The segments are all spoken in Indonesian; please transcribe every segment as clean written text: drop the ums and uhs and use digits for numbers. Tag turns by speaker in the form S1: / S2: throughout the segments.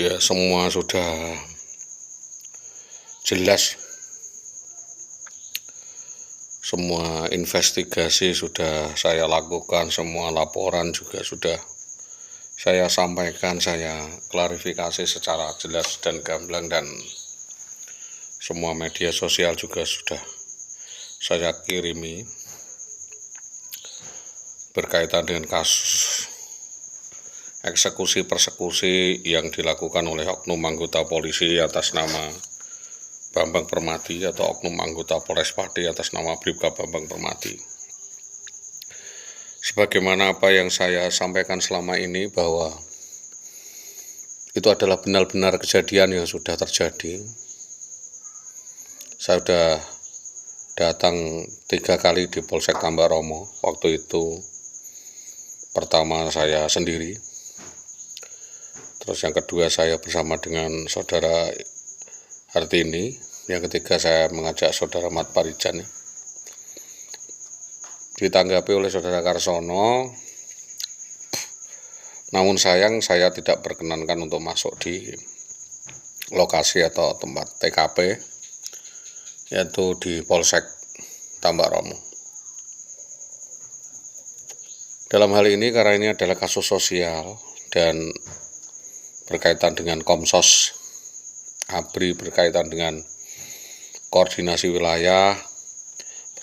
S1: Ya, semua sudah jelas, semua investigasi sudah saya lakukan, semua laporan juga sudah saya sampaikan, saya klarifikasi secara jelas dan gamblang, dan semua media sosial juga sudah saya kirimi berkaitan dengan kasus eksekusi persekusi yang dilakukan oleh oknum anggota polisi atas nama Bambang Permadi atau oknum anggota Polres Pati atas nama Bribka Bambang Permadi. Sebagaimana apa yang saya sampaikan selama ini, bahwa itu adalah benar-benar kejadian yang sudah terjadi. Saya sudah datang 3 kali di Polsek Tambak Romo. Waktu itu pertama saya sendiri, terus yang kedua saya bersama dengan saudara Hartini, yang ketiga saya mengajak saudara Mat Parijan. Ditanggapi oleh saudara Karsono, namun sayang saya tidak berkenankan untuk masuk di lokasi atau tempat TKP, yaitu di Polsek Tambak Romo. Dalam hal ini, karena ini adalah kasus sosial dan berkaitan dengan Komsos ABRI, berkaitan dengan koordinasi wilayah,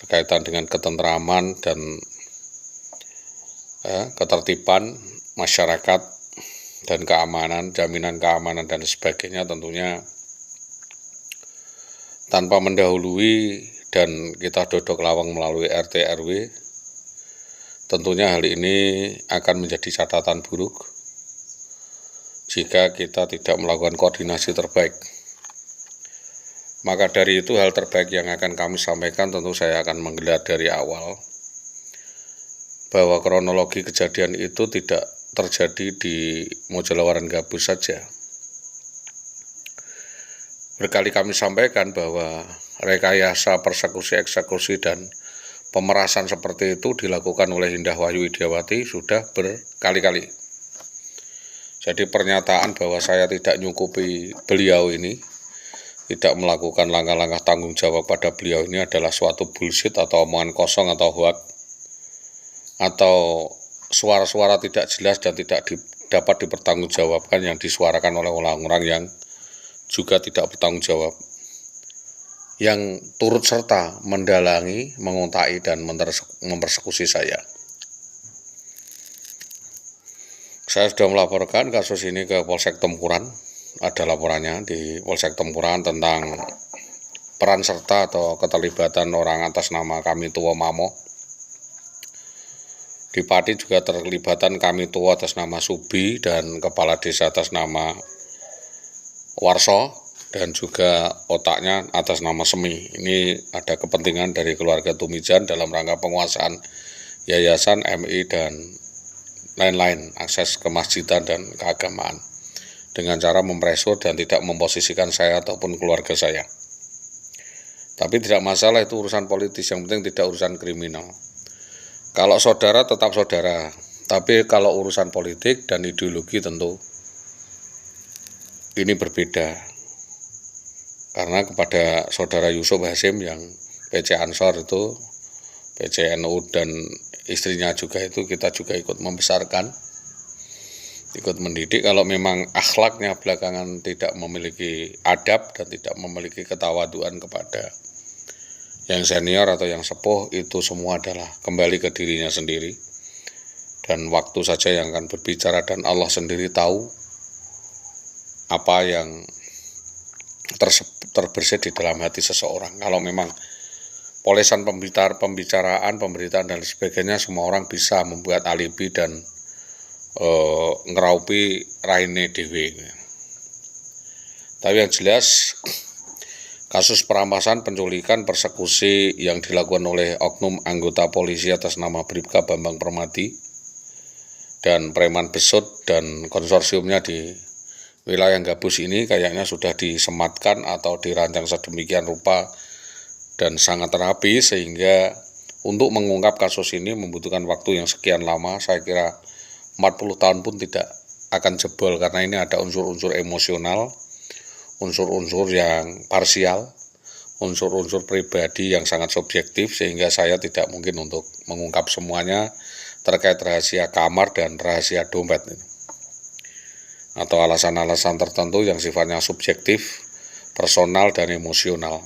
S1: berkaitan dengan ketentraman dan ketertiban masyarakat dan keamanan, jaminan keamanan dan sebagainya, tentunya tanpa mendahului dan kita dodok lawang melalui RT RW, tentunya hal ini akan menjadi catatan buruk jika kita tidak melakukan koordinasi terbaik. Maka dari itu, hal terbaik yang akan kami sampaikan tentu saya akan menggelar dari awal, bahwa kronologi kejadian itu tidak terjadi di Mojolawaran Gabus saja. Berkali kami sampaikan bahwa rekayasa persekusi, eksekusi, dan pemerasan seperti itu dilakukan oleh Indah Wahyu Widiawati sudah berkali-kali. Jadi pernyataan bahwa saya tidak nyukupi beliau ini, tidak melakukan langkah-langkah tanggung jawab pada beliau ini adalah suatu bullshit atau omongan kosong atau hoax, atau suara-suara tidak jelas dan tidak dapat dipertanggungjawabkan yang disuarakan oleh orang-orang yang juga tidak bertanggung jawab, yang turut serta mendalangi, mengontai, dan mempersekusi saya. Saya sudah melaporkan kasus ini ke Polsek Tempuran. Ada laporannya di Polsek Tempuran tentang peran serta atau keterlibatan orang atas nama Kami Tuwo Mamo. Di Pati juga terlibatan Kami Tuwo atas nama Subi dan kepala desa atas nama Warso, dan juga otaknya atas nama Semi. Ini ada kepentingan dari keluarga Tumijan dalam rangka penguasaan yayasan, MI, dan lain-lain, akses ke masjidan dan keagamaan, dengan cara mempresur dan tidak memposisikan saya ataupun keluarga saya. Tapi tidak masalah, itu urusan politis, yang penting tidak urusan kriminal. Kalau saudara tetap saudara, tapi kalau urusan politik dan ideologi tentu ini berbeda. Karena kepada saudara Yusuf Hasim yang PC Ansor itu, PC NU, dan istrinya juga itu, kita juga ikut membesarkan, ikut mendidik. Kalau memang akhlaknya belakangan tidak memiliki adab dan tidak memiliki ketawaduan kepada yang senior atau yang sepuh, itu semua adalah kembali ke dirinya sendiri, dan waktu saja yang akan berbicara, dan Allah sendiri tahu apa yang terbersit di dalam hati seseorang. Kalau memang polesan pembicaraan, pemberitaan, dan sebagainya, semua orang bisa membuat alibi dan ngeraupi raine dewe. Tapi yang jelas, kasus perampasan, penculikan, persekusi yang dilakukan oleh oknum anggota polisi atas nama Bribka Bambang Permadi dan Preman Besut dan konsorsiumnya di wilayah Gabus ini kayaknya sudah disematkan atau dirancang sedemikian rupa dan sangat rapi, sehingga untuk mengungkap kasus ini membutuhkan waktu yang sekian lama. Saya kira 40 tahun pun tidak akan jebol karena ini ada unsur-unsur emosional, unsur-unsur yang parsial, unsur-unsur pribadi yang sangat subjektif, sehingga saya tidak mungkin untuk mengungkap semuanya terkait rahasia kamar dan rahasia dompet atau alasan-alasan tertentu yang sifatnya subjektif, personal, dan emosional.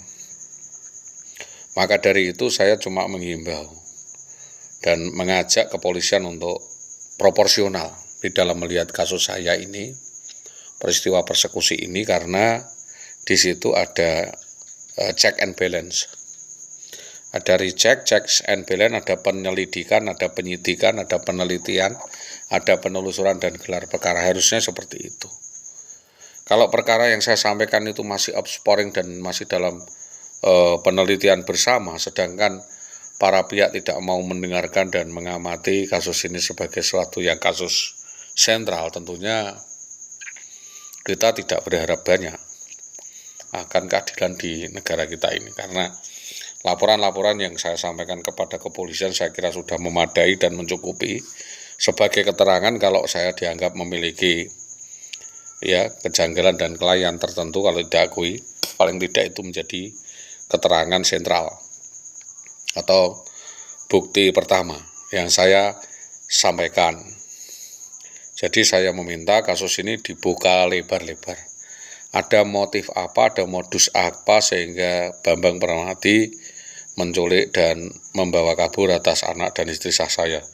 S1: Maka dari itu saya cuma menghimbau dan mengajak kepolisian untuk proporsional di dalam melihat kasus saya ini, peristiwa persekusi ini, karena di situ ada check and balance. Ada recheck, checks and balance, ada penyelidikan, ada penyidikan, ada penelitian, ada penelusuran dan gelar perkara. Harusnya seperti itu. Kalau perkara yang saya sampaikan itu masih offscoring dan masih dalam penelitian bersama, sedangkan para pihak tidak mau mendengarkan dan mengamati kasus ini sebagai suatu yang kasus sentral, tentunya kita tidak berharap banyak akan keadilan di negara kita ini, karena laporan-laporan yang saya sampaikan kepada kepolisian saya kira sudah memadai dan mencukupi sebagai keterangan kalau saya dianggap memiliki kejanggalan dan kelalaian tertentu. Kalau diakui, paling tidak itu menjadi keterangan sentral atau bukti pertama yang saya sampaikan. Jadi saya meminta kasus ini dibuka lebar-lebar. Ada motif apa, ada modus apa sehingga Bambang Permadi menculik dan membawa kabur atas anak dan istri sah saya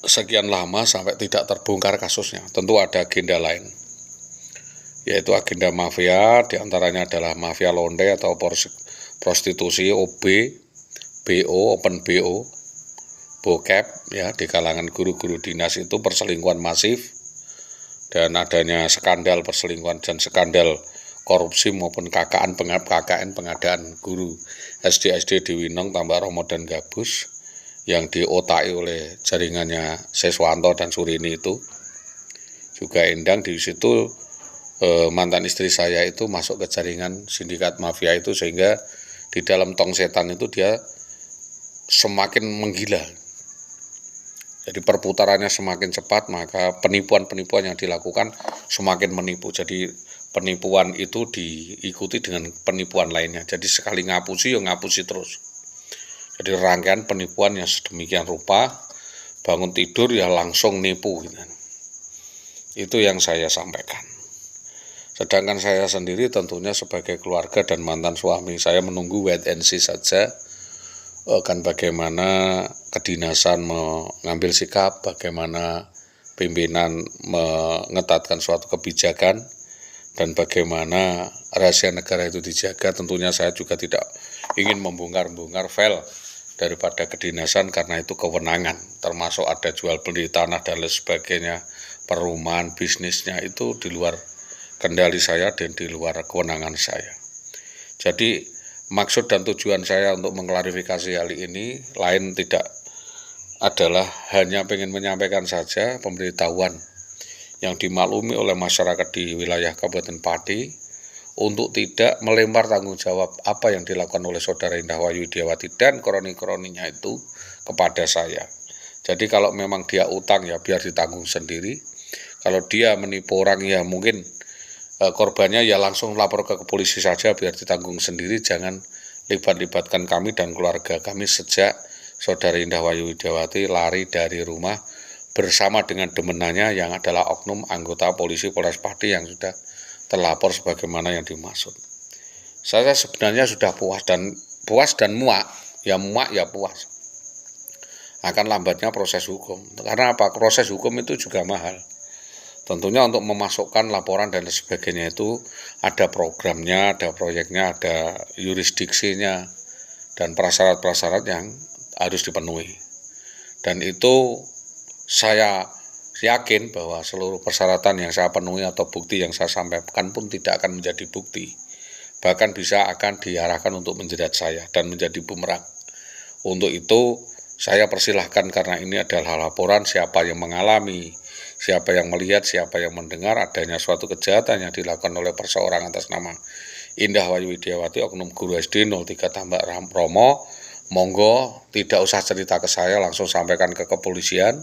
S1: sekian lama sampai tidak terbongkar kasusnya. Tentu ada agenda lain, yaitu agenda mafia, diantaranya adalah mafia londe atau prostitusi, OB, BO, open BO, bokep, di kalangan guru-guru dinas itu perselingkuhan masif, dan adanya skandal perselingkuhan dan skandal korupsi maupun KKN pengadaan guru SD di Winong, Tambak Romo dan Gabus yang diotaki oleh jaringannya Seswanto dan Surini itu juga endang. Di situ mantan istri saya itu masuk ke jaringan sindikat mafia itu, sehingga di dalam tong setan itu dia semakin menggila. Jadi perputarannya semakin cepat, maka penipuan-penipuan yang dilakukan semakin menipu. Jadi penipuan itu diikuti dengan penipuan lainnya. Jadi sekali ngapusi, ngapusi terus. Jadi rangkaian penipuan yang sedemikian rupa, bangun tidur langsung nipu. Itu yang saya sampaikan. Sedangkan saya sendiri tentunya sebagai keluarga dan mantan suami, saya menunggu wait and see saja. Kan bagaimana kedinasan mengambil sikap, bagaimana pimpinan mengetatkan suatu kebijakan, dan bagaimana rahasia negara itu dijaga. Tentunya saya juga tidak ingin membongkar-bongkar file daripada kedinasan, karena itu kewenangan, termasuk ada jual beli tanah dan lain sebagainya, perumahan, bisnisnya itu di luar kendali saya dan di luar kewenangan saya. Jadi maksud dan tujuan saya untuk mengklarifikasi hal ini lain tidak adalah hanya ingin menyampaikan saja pemberitahuan yang dimaklumi oleh masyarakat di wilayah Kabupaten Pati untuk tidak melempar tanggung jawab apa yang dilakukan oleh saudara Indah Wayu Widiawati dan kroni-kroninya itu kepada saya. Jadi kalau memang dia utang biar ditanggung sendiri. Kalau dia menipu orang mungkin korbannya langsung lapor ke polisi saja biar ditanggung sendiri, jangan libatkan kami dan keluarga kami sejak saudara Indah Wayu Widiawati lari dari rumah bersama dengan demenannya yang adalah oknum anggota polisi Polres Pati yang sudah terlapor sebagaimana yang dimaksud. Saya sebenarnya sudah puas dan muak, puas. Akan lambatnya proses hukum. Karena apa? Proses hukum itu juga mahal. Tentunya untuk memasukkan laporan dan sebagainya itu ada programnya, ada proyeknya, ada yurisdiksinya, dan prasyarat-prasyarat yang harus dipenuhi. Dan itu saya yakin bahwa seluruh persyaratan yang saya penuhi atau bukti yang saya sampaikan pun tidak akan menjadi bukti. Bahkan bisa akan diarahkan untuk menjerat saya dan menjadi bumerang. Untuk itu saya persilahkan, karena ini adalah laporan siapa yang mengalami, siapa yang melihat, siapa yang mendengar adanya suatu kejahatan yang dilakukan oleh perseorang atas nama Indah Wayu Widiawati, oknum guru SD 03 Tambak Romo. Monggo tidak usah cerita ke saya, langsung sampaikan ke kepolisian.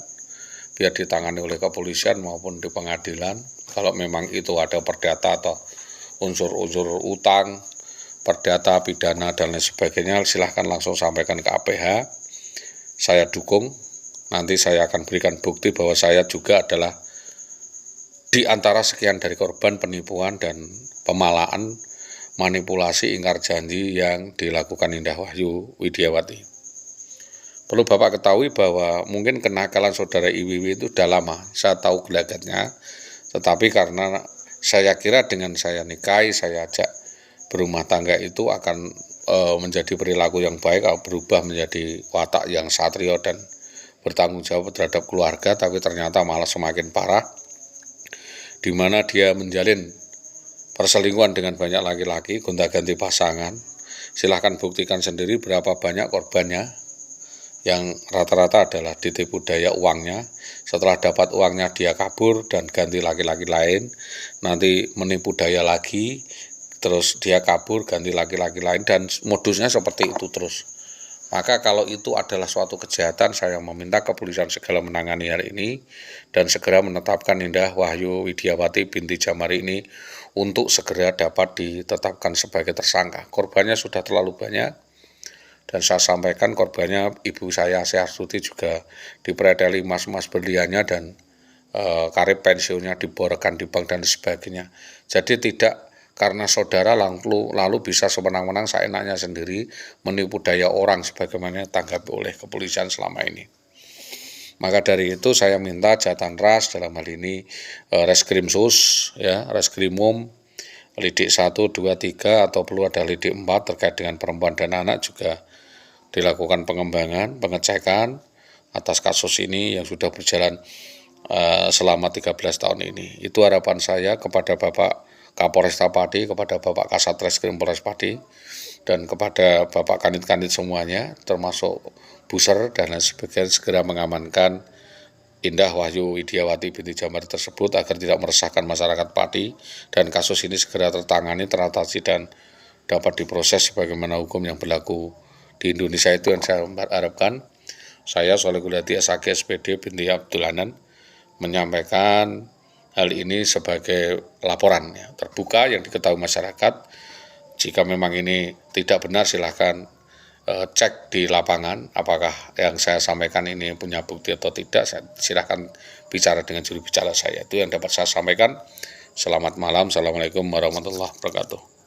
S1: biar ditangani oleh kepolisian maupun di pengadilan. Kalau memang itu ada perdata atau unsur-unsur utang, perdata, pidana, dan lain sebagainya, silahkan langsung sampaikan ke APH. Saya dukung. Nanti saya akan berikan bukti bahwa saya juga adalah di antara sekian dari korban penipuan dan pemalaan, manipulasi, ingkar janji yang dilakukan Indah Wahyu Widiawati. Perlu Bapak ketahui bahwa mungkin kenakalan saudara IWW itu sudah lama, saya tahu gelagatnya, tetapi karena saya kira dengan saya nikahi, saya ajak berumah tangga itu akan menjadi perilaku yang baik, kalau berubah menjadi watak yang satrio dan bertanggung jawab terhadap keluarga, tapi ternyata malah semakin parah, di mana dia menjalin perselingkuhan dengan banyak laki-laki, gonta-ganti pasangan. Silahkan buktikan sendiri berapa banyak korbannya, yang rata-rata adalah ditipu daya uangnya. Setelah dapat uangnya dia kabur dan ganti laki-laki lain, nanti menipu daya lagi, terus dia kabur ganti laki-laki lain, dan modusnya seperti itu terus. Maka kalau itu adalah suatu kejahatan, saya meminta kepolisian segera menangani hal ini dan segera menetapkan Indah Wahyu Widiawati binti Jamari ini untuk segera dapat ditetapkan sebagai tersangka. Korbannya sudah terlalu banyak, dan saya sampaikan korbannya ibu saya Syahrsuti juga dipreteli emas-emas berliannya dan karib pensiunnya diborkan di bank dan sebagainya. Jadi tidak karena saudara lalu bisa semenang-menang seenaknya sendiri menipu daya orang sebagaimana tanggapi oleh kepolisian selama ini. Maka dari itu saya minta Jatanras dalam hal ini Reskrimsus, ya, Reskrimum, Lidik 1, 2, 3 atau perlu ada Lidik 4 terkait dengan perempuan dan anak juga dilakukan pengembangan, pengecekan atas kasus ini yang sudah berjalan selama 13 tahun ini. Itu harapan saya kepada Bapak Kapolresta Pati, kepada Bapak Kasat Reskrim Polres Pati, dan kepada Bapak Kanit-Kanit semuanya, termasuk Buser dan lain sebagainya, segera mengamankan Indah Wahyu Widiawati binti Jamari tersebut agar tidak meresahkan masyarakat Pati, dan kasus ini segera tertangani, teratasi, dan dapat diproses sebagaimana hukum yang berlaku di Indonesia. Itu yang saya harapkan. Saya Solegulati SAG SPD binti Abdul Hanan menyampaikan hal ini sebagai laporan ya, terbuka yang diketahui masyarakat. Jika memang ini tidak benar, silahkan cek di lapangan apakah yang saya sampaikan ini punya bukti atau tidak. Silahkan bicara dengan juru bicara saya. Itu yang dapat saya sampaikan. Selamat malam. Assalamualaikum warahmatullahi wabarakatuh.